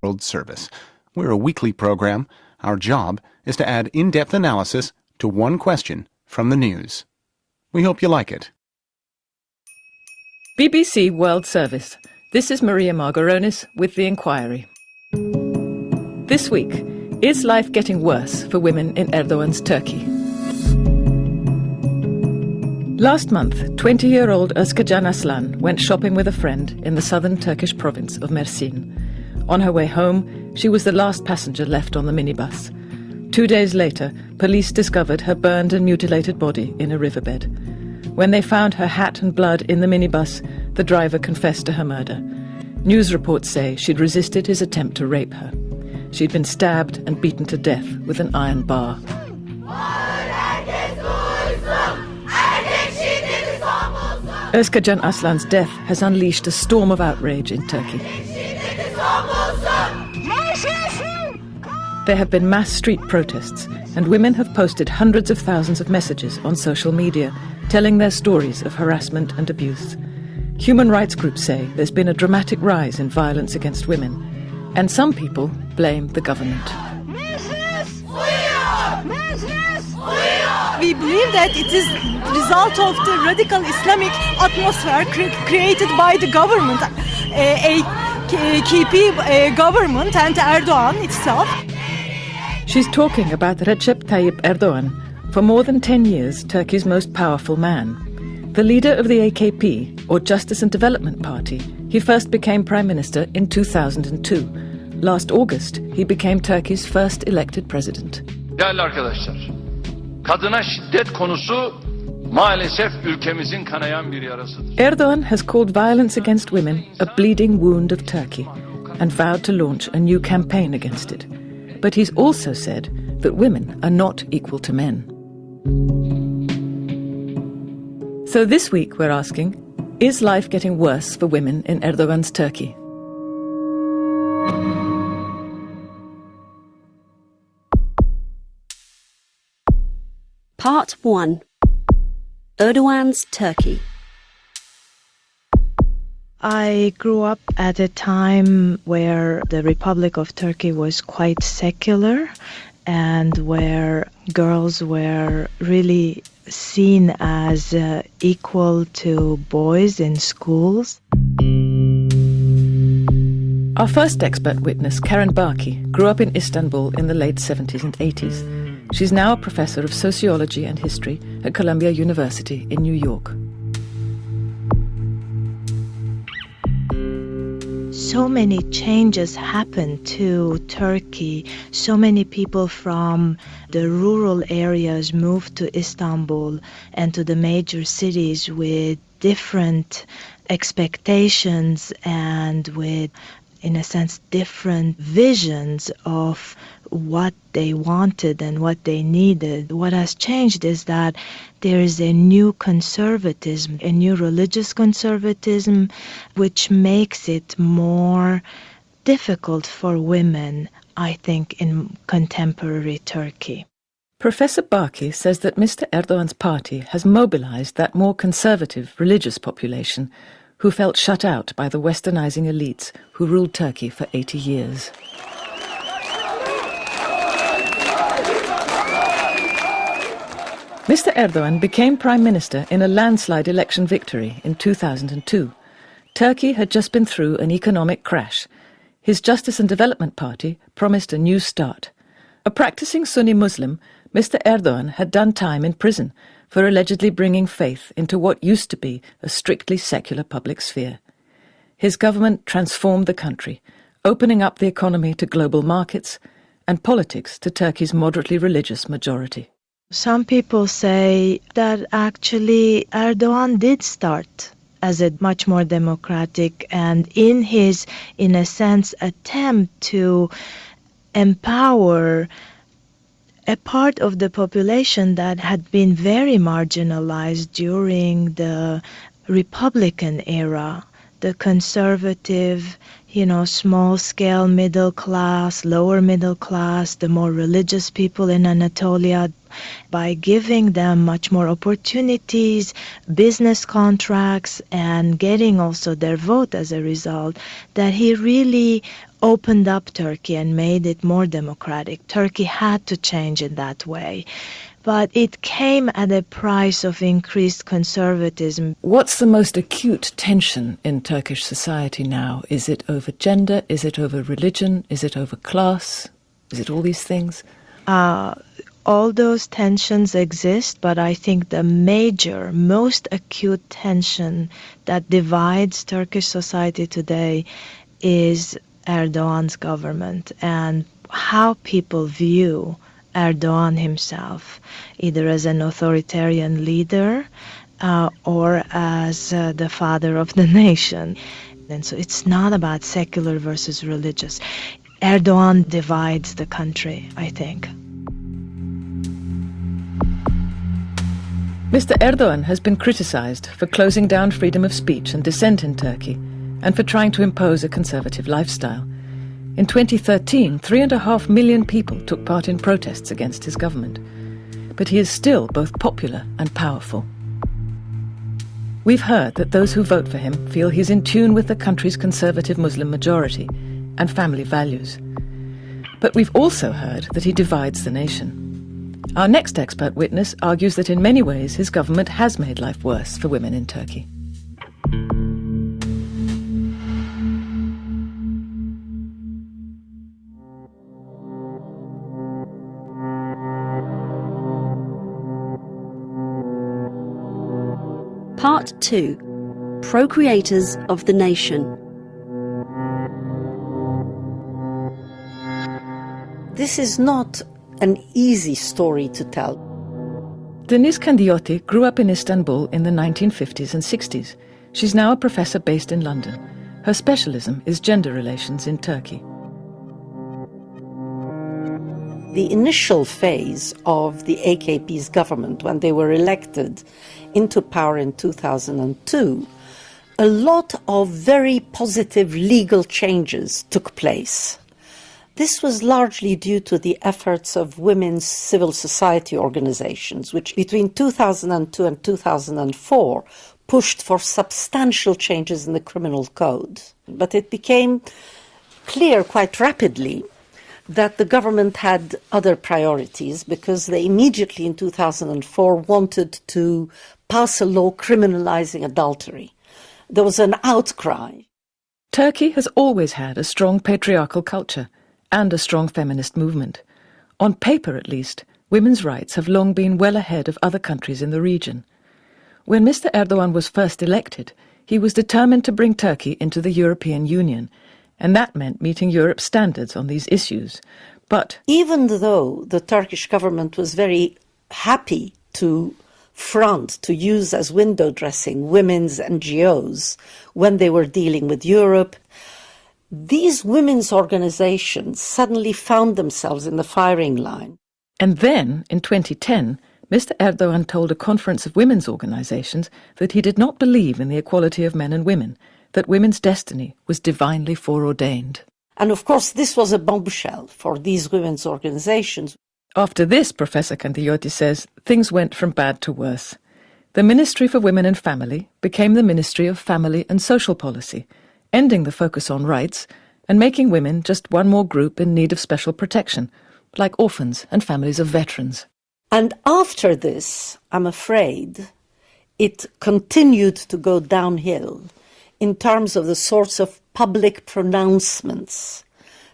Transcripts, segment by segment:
World Service. We're a weekly program. Our job is to add in-depth analysis to one question from the news. We hope you like it. BBC World Service. This is Maria Margaronis with The Inquiry. This week, is life getting worse for women in Erdogan's Turkey? Last month, 20-year-old Özgecan Aslan went shopping with a friend in the southern Turkish province of Mersin. On her way home, she was the last passenger left on the minibus. 2 days later, police discovered her burned and mutilated body in a riverbed. When they found her hat and blood in the minibus, the driver confessed to her murder. News reports say she'd resisted his attempt to rape her. She'd been stabbed and beaten to death with an iron bar. Özgecan Aslan's death has unleashed a storm of outrage in Turkey. There have been mass street protests, and women have posted hundreds of thousands of messages on social media telling their stories of harassment and abuse. Human rights groups say there's been a dramatic rise in violence against women, and some people blame the government. We believe that it is the result of the radical Islamic atmosphere created by the government, AKP government and Erdogan itself. She's talking about Recep Tayyip Erdogan, for more than 10 years Turkey's most powerful man. The leader of the AKP, or Justice and Development Party, he first became Prime Minister in 2002. Last August, he became Turkey's first elected president. Değerli arkadaşlar, kadına şiddet konusu maalesef ülkemizin kanayan bir yarasıdır. Erdogan has called violence against women a bleeding wound of Turkey and vowed to launch a new campaign against it. But he's also said that women are not equal to men. So this week we're asking, is life getting worse for women in Erdogan's Turkey? Part 1. Erdogan's Turkey. I grew up at a time where the Republic of Turkey was quite secular and where girls were really seen as equal to boys in schools. Our first expert witness, Karen Baki, grew up in Istanbul in the late 70s and 80s. She's now a professor of sociology and history at Columbia University in New York. So many changes happened to Turkey. So many people from the rural areas moved to Istanbul and to the major cities with different expectations and with, in a sense, different visions of what they wanted and what they needed. What has changed is that there is a new conservatism, a new religious conservatism, which makes it more difficult for women, I think, in contemporary Turkey. Professor Baki says that Mr. Erdogan's party has mobilized that more conservative religious population who felt shut out by the westernizing elites who ruled Turkey for 80 years. Mr. Erdogan became Prime Minister in a landslide election victory in 2002. Turkey had just been through an economic crash. His Justice and Development Party promised a new start. A practicing Sunni Muslim, Mr. Erdogan had done time in prison for allegedly bringing faith into what used to be a strictly secular public sphere. His government transformed the country, opening up the economy to global markets and politics to Turkey's moderately religious majority. Some people say that actually Erdogan did start as a much more democratic and in his, in a sense, attempt to empower a part of the population that had been very marginalized during the Republican era, the conservative, small-scale middle class, lower middle class, the more religious people in Anatolia, by giving them much more opportunities, business contracts, and getting also their vote as a result, that he really opened up Turkey and made it more democratic. Turkey had to change in that way. But it came at a price of increased conservatism. What's the most acute tension in Turkish society now? Is it over gender? Is it over religion? Is it over class? Is it all these things? All those tensions exist, but I think the major, most acute tension that divides Turkish society today is Erdogan's government and how people view Erdogan himself, either as an authoritarian leader or as the father of the nation. And so it's not about secular versus religious. Erdogan divides the country, I think. Mr. Erdogan has been criticised for closing down freedom of speech and dissent in Turkey and for trying to impose a conservative lifestyle. In 2013, 3.5 million people took part in protests against his government. But he is still both popular and powerful. We've heard that those who vote for him feel he's in tune with the country's conservative Muslim majority and family values. But we've also heard that he divides the nation. Our next expert witness argues that in many ways his government has made life worse for women in Turkey. Part 2. Procreators of the Nation. This is not an easy story to tell. Deniz Kandiyoti grew up in Istanbul in the 1950s and 60s. She's now a professor based in London. Her specialism is gender relations in Turkey. The initial phase of the AKP's government, when they were elected into power in 2002, a lot of very positive legal changes took place. This was largely due to the efforts of women's civil society organizations, which between 2002 and 2004 pushed for substantial changes in the criminal code. But it became clear quite rapidly that the government had other priorities, because they immediately in 2004 wanted to pass a law criminalizing adultery. There was an outcry. Turkey has always had a strong patriarchal culture and a strong feminist movement. On paper, at least, women's rights have long been well ahead of other countries in the region. When Mr. Erdogan was first elected, he was determined to bring Turkey into the European Union, and that meant meeting Europe's standards on these issues. But even though the Turkish government was very happy to use as window dressing women's NGOs when they were dealing with Europe, these women's organizations suddenly found themselves in the firing line. And then, in 2010, Mr. Erdogan told a conference of women's organizations that he did not believe in the equality of men and women, that women's destiny was divinely foreordained. And of course, this was a bombshell for these women's organizations. After this, Professor Kandiyoti says, things went from bad to worse. The Ministry for Women and Family became the Ministry of Family and Social Policy, ending the focus on rights and making women just one more group in need of special protection, like orphans and families of veterans. And after this, I'm afraid, it continued to go downhill in terms of the sorts of public pronouncements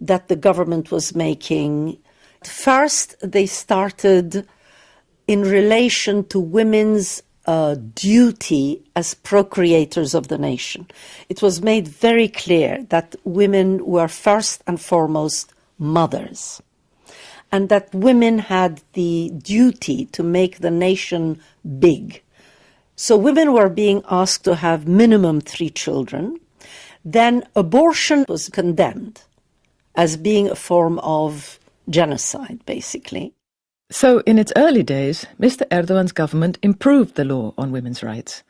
that the government was making. First, they started in relation to women's duty as procreators of the nation. It was made very clear that women were first and foremost mothers, and that women had the duty to make the nation big. So women were being asked to have minimum 3 children. Then abortion was condemned as being a form of genocide, basically. So, in its early days, Mr. Erdogan's government improved the law on women's rights.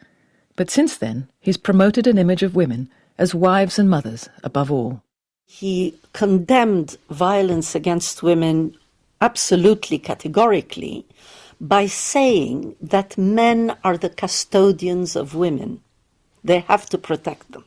But since then, he's promoted an image of women as wives and mothers above all. He condemned violence against women absolutely categorically by saying that men are the custodians of women. They have to protect them.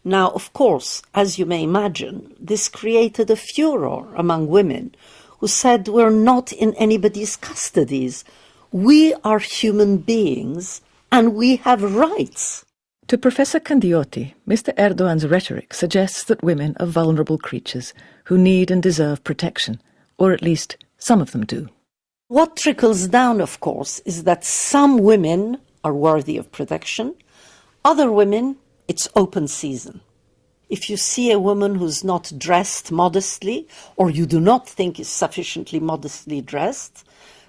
Now, of course, as you may imagine, this created a furor among women who said, we're not in anybody's custodies. We are human beings and we have rights. To Professor Candioti, Mr. Erdogan's rhetoric suggests that women are vulnerable creatures who need and deserve protection, or at least some of them do. What trickles down, of course, is that some women are worthy of protection. Other women, it's open season. If you see a woman who's not dressed modestly, or you do not think is sufficiently modestly dressed,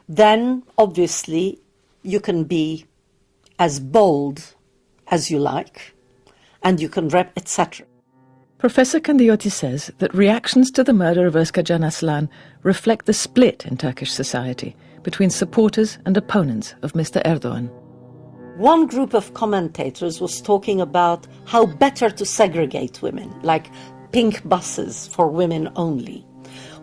then obviously you can be as bold as you like, and you can etc. Professor Candioti says that reactions to the murder of Özcan Aslan reflect the split in Turkish society between supporters and opponents of Mr. Erdogan. One group of commentators was talking about how better to segregate women, like pink buses for women only,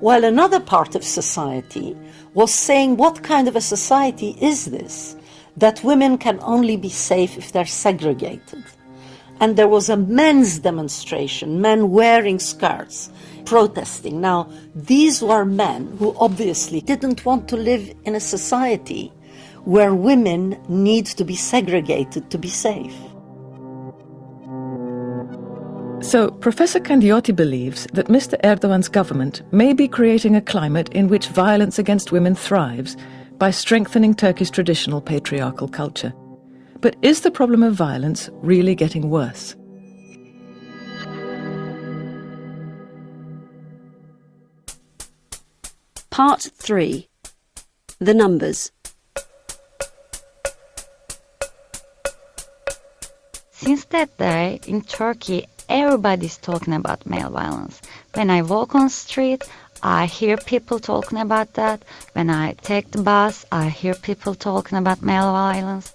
while another part of society was saying, what kind of a society is this, that women can only be safe if they're segregated? And there was a men's demonstration, men wearing skirts, protesting. Now, these were men who obviously didn't want to live in a society where women need to be segregated to be safe. So, Professor Candioti believes that Mr. Erdogan's government may be creating a climate in which violence against women thrives by strengthening Turkey's traditional patriarchal culture. But is the problem of violence really getting worse? Part 3. The numbers. Since that day, in Turkey, everybody's talking about male violence. When I walk on the street, I hear people talking about that. When I take the bus, I hear people talking about male violence.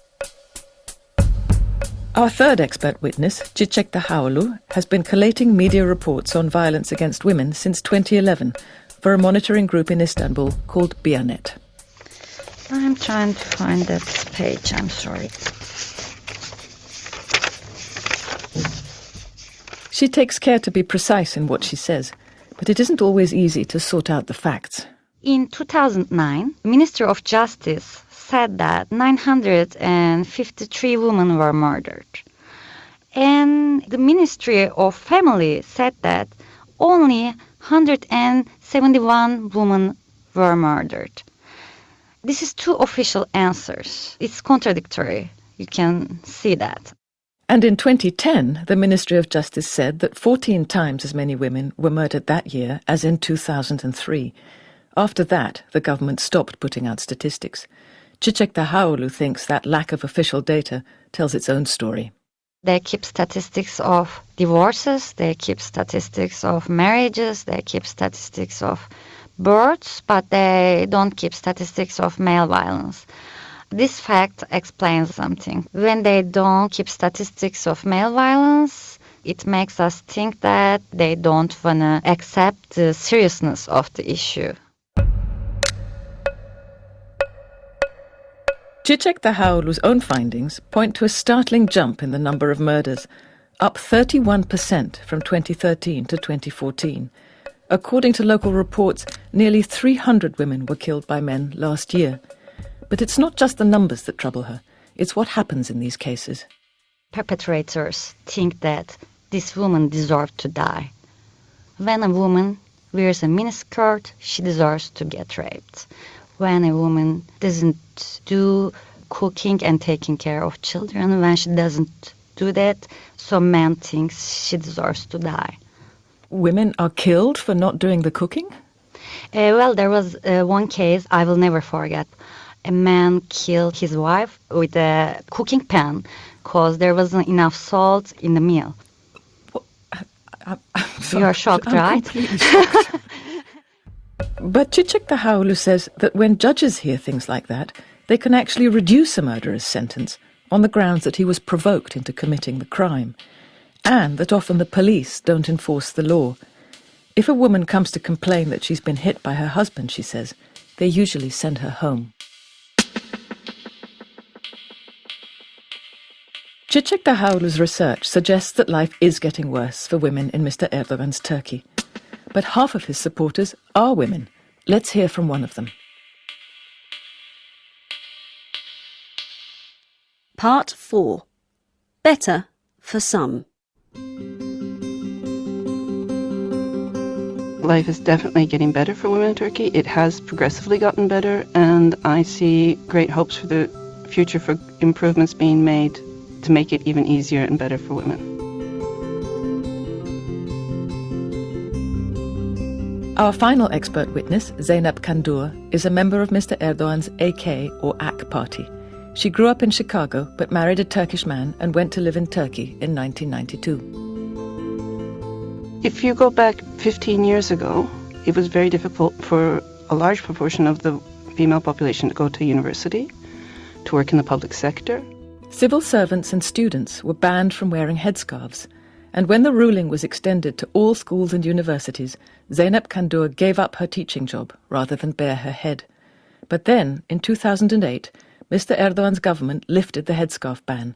Our third expert witness, Çiçek Dahaoğlu, has been collating media reports on violence against women since 2011 for a monitoring group in Istanbul called Bianet. I'm trying to find that page, I'm sorry. She takes care to be precise in what she says, but it isn't always easy to sort out the facts. In 2009, the Ministry of Justice said that 953 women were murdered. And the Ministry of Family said that only 171 women were murdered. This is two official answers. It's contradictory. You can see that. And in 2010, the Ministry of Justice said that 14 times as many women were murdered that year as in 2003. After that, the government stopped putting out statistics. Çiçek Dahaoğlu thinks that lack of official data tells its own story. They keep statistics of divorces, they keep statistics of marriages, they keep statistics of births, but they don't keep statistics of male violence. This fact explains something. When they don't keep statistics of male violence, it makes us think that they don't want to accept the seriousness of the issue. Çiçek Dahaoğlu's own findings point to a startling jump in the number of murders, up 31% from 2013 to 2014. According to local reports, nearly 300 women were killed by men last year. But it's not just the numbers that trouble her, it's what happens in these cases. Perpetrators think that this woman deserves to die. When a woman wears a miniskirt, she deserves to get raped. When a woman doesn't do cooking and taking care of children, when she doesn't do that, some man thinks she deserves to die. Women are killed for not doing the cooking? Well, there was one case I will never forget. A man killed his wife with a cooking pan because there wasn't enough salt in the meal. You are shocked, right? Completely shocked. But Çiçek Dahaoğlu says that when judges hear things like that, they can actually reduce a murderer's sentence on the grounds that he was provoked into committing the crime. and that often the police don't enforce the law. If a woman comes to complain that she's been hit by her husband, she says, they usually send her home. Çiçek Dağoğlu's research suggests that life is getting worse for women in Mr. Erdogan's Turkey. But half of his supporters are women. Let's hear from one of them. Part 4. Better for some. Life is definitely getting better for women in Turkey. It has progressively gotten better, and I see great hopes for the future for improvements being made to make it even easier and better for women. Our final expert witness, Zeynep Kandur, is a member of Mr. Erdogan's AK or AK party. She grew up in Chicago but married a Turkish man and went to live in Turkey in 1992. If you go back 15 years ago, it was very difficult for a large proportion of the female population to go to university, to work in the public sector. Civil servants and students were banned from wearing headscarves, and when the ruling was extended to all schools and universities, Zeynep Kandur gave up her teaching job rather than bare her head. But then, in 2008, Mr. Erdogan's government lifted the headscarf ban.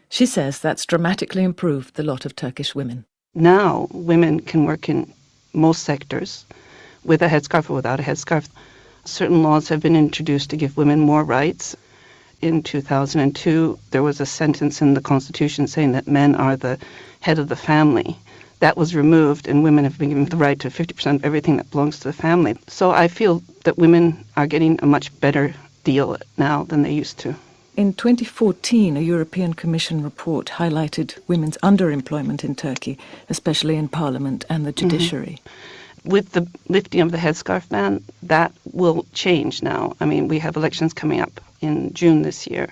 She says that's dramatically improved the lot of Turkish women. Now, women can work in most sectors with a headscarf or without a headscarf. Certain laws have been introduced to give women more rights. In 2002, there was a sentence in the Constitution saying that men are the head of the family. That was removed, and women have been given the right to 50% of everything that belongs to the family. So I feel that women are getting a much better deal now than they used to. In 2014, a European Commission report highlighted women's underemployment in Turkey, especially in parliament and the judiciary. With the lifting of the headscarf ban, that will change now. I mean, we have elections coming up in June this year.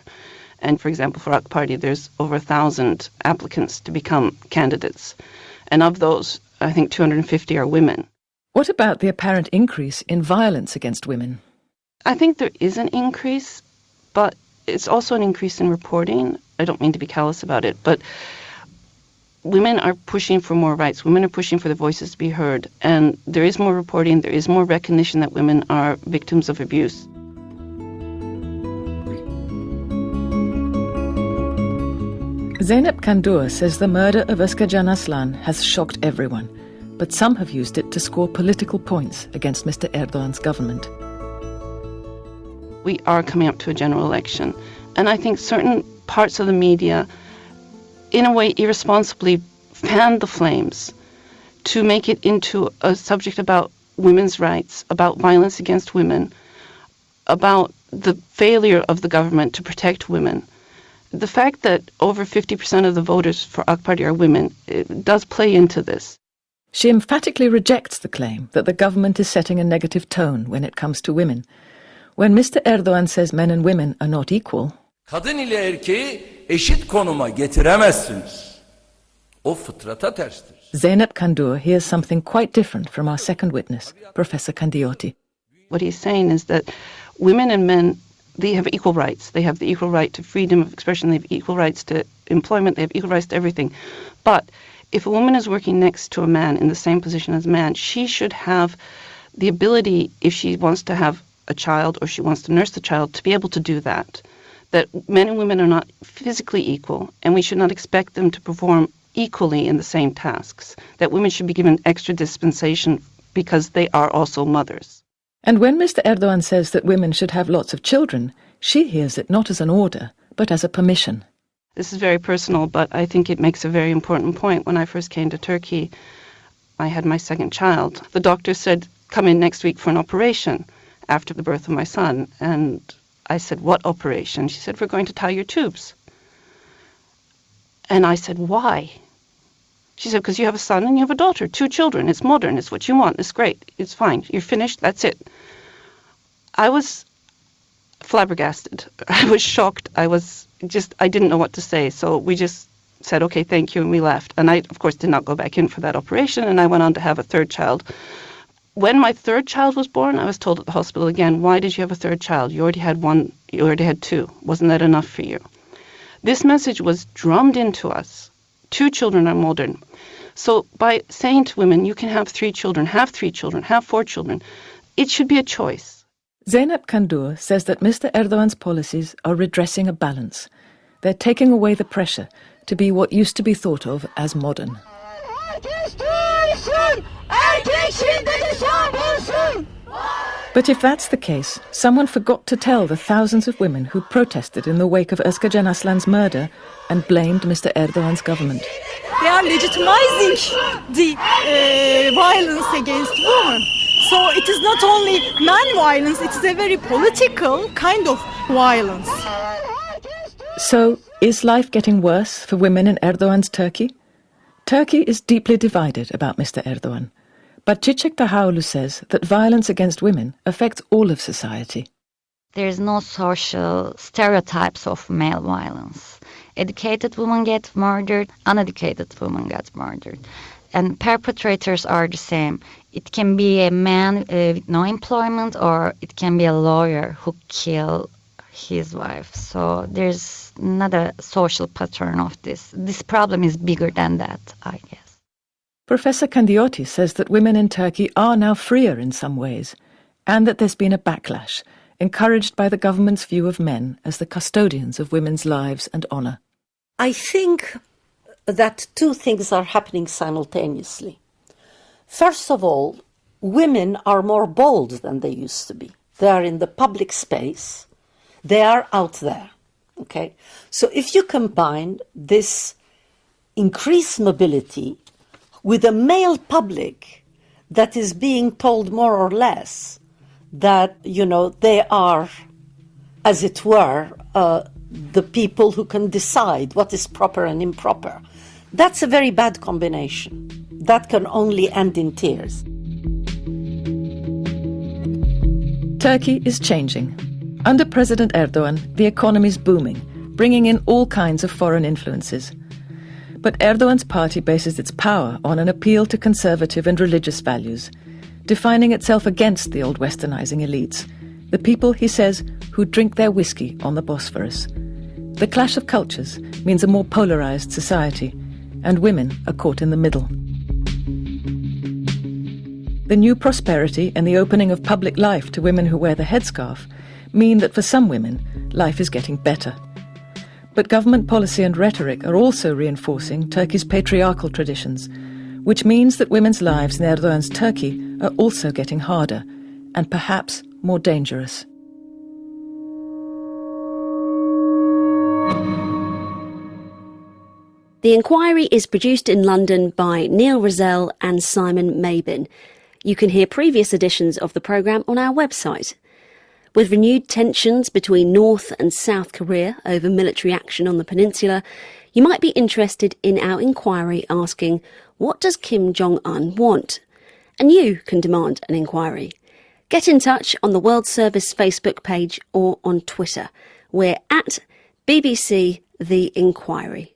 And for example, for AK Party, there's over 1,000 applicants to become candidates. And of those, I think 250 are women. What about the apparent increase in violence against women? I think there is an increase, but it's also an increase in reporting. I don't mean to be callous about it, but women are pushing for more rights. Women are pushing for their voices to be heard. And there is more reporting, there is more recognition that women are victims of abuse. Zeynep Kandur says the murder of Özcan Aslan has shocked everyone, but some have used it to score political points against Mr. Erdogan's government. We are coming up to a general election, and I think certain parts of the media, in a way irresponsibly, fanned the flames to make it into a subject about women's rights, about violence against women, about the failure of the government to protect women. The fact that over 50% of the voters for AK Party are women, it does play into this. She emphatically rejects the claim that the government is setting a negative tone when it comes to women. When Mr. Erdogan says men and women are not equal, kadın ile erkeği eşit konuma getiremezsiniz. O fıtrata terstir. Zeynep Kandur hears something quite different from our second witness, Professor Kandiyoti. What he's saying is that women and men, they have equal rights. They have the equal right to freedom of expression. They have equal rights to employment. They have equal rights to everything. But if a woman is working next to a man in the same position as a man, she should have the ability, if she wants to have a child or she wants to nurse the child, to be able to do that. That men and women are not physically equal, and we should not expect them to perform equally in the same tasks. That women should be given extra dispensation because they are also mothers. And when Mr. Erdogan says that women should have lots of children, she hears it not as an order, but as a permission. This is very personal, but I think it makes a very important point. When I first came to Turkey, I had my second child. The doctor said, come in next week for an operation after the birth of my son. And I said, what operation? She said, we're going to tie your tubes. And I said, why? She said, because you have a son and you have a daughter, 2 children. It's modern. It's what you want. It's great. It's fine. You're finished. That's it. I was flabbergasted. I was shocked. I didn't know what to say. So we just said, okay, thank you, and we left. And I, of course, did not go back in for that operation, and I went on to have a third child. When my third child was born, I was told at the hospital again, why did you have a third child? You already had one. You already had 2. Wasn't that enough for you? This message was drummed into us 2 children are modern. So by saying to women, you can have 3 children, have 3 children, have 4 children, it should be a choice. Zeynep Kandur says that Mr. Erdogan's policies are redressing a balance. They're taking away the pressure to be what used to be thought of as modern. But if that's the case, someone forgot to tell the thousands of women who protested in the wake of Özcan Aslan's murder and blamed Mr. Erdogan's government. They are legitimizing the violence against women. So it is not only man violence, it is a very political kind of violence. So, is life getting worse for women in Erdogan's Turkey? Turkey is deeply divided about Mr. Erdogan. But Çiçek Tahaoğlu says that violence against women affects all of society. There's no social stereotypes of male violence. Educated women get murdered, uneducated women get murdered. And perpetrators are the same. It can be a man with no employment, or it can be a lawyer who killed his wife. So there's not a social pattern of this. This problem is bigger than that, I guess. Professor Candioti says that women in Turkey are now freer in some ways, and that there's been a backlash, encouraged by the government's view of men as the custodians of women's lives and honour. I think that 2 things are happening simultaneously. First of all, women are more bold than they used to be. They are in the public space. They are out there. Okay? So if you combine this increased mobility with a male public that is being told more or less that, they are, as it were, the people who can decide what is proper and improper. That's a very bad combination. That can only end in tears. Turkey is changing. Under President Erdogan, the economy's booming, bringing in all kinds of foreign influences. But Erdogan's party bases its power on an appeal to conservative and religious values, defining itself against the old westernizing elites, the people, he says, who drink their whiskey on the Bosphorus. The clash of cultures means a more polarized society, and women are caught in the middle. The new prosperity and the opening of public life to women who wear the headscarf mean that for some women, life is getting better. But government policy and rhetoric are also reinforcing Turkey's patriarchal traditions, which means that women's lives in Erdogan's Turkey are also getting harder and perhaps more dangerous. The Inquiry is produced in London by Neil Rozelle and Simon Mabin. You can hear previous editions of the programme on our website. With renewed tensions between North and South Korea over military action on the peninsula, you might be interested in our inquiry asking, what does Kim Jong-un want? And you can demand an inquiry. Get in touch on the World Service Facebook page or on Twitter. We're at BBC The Inquiry.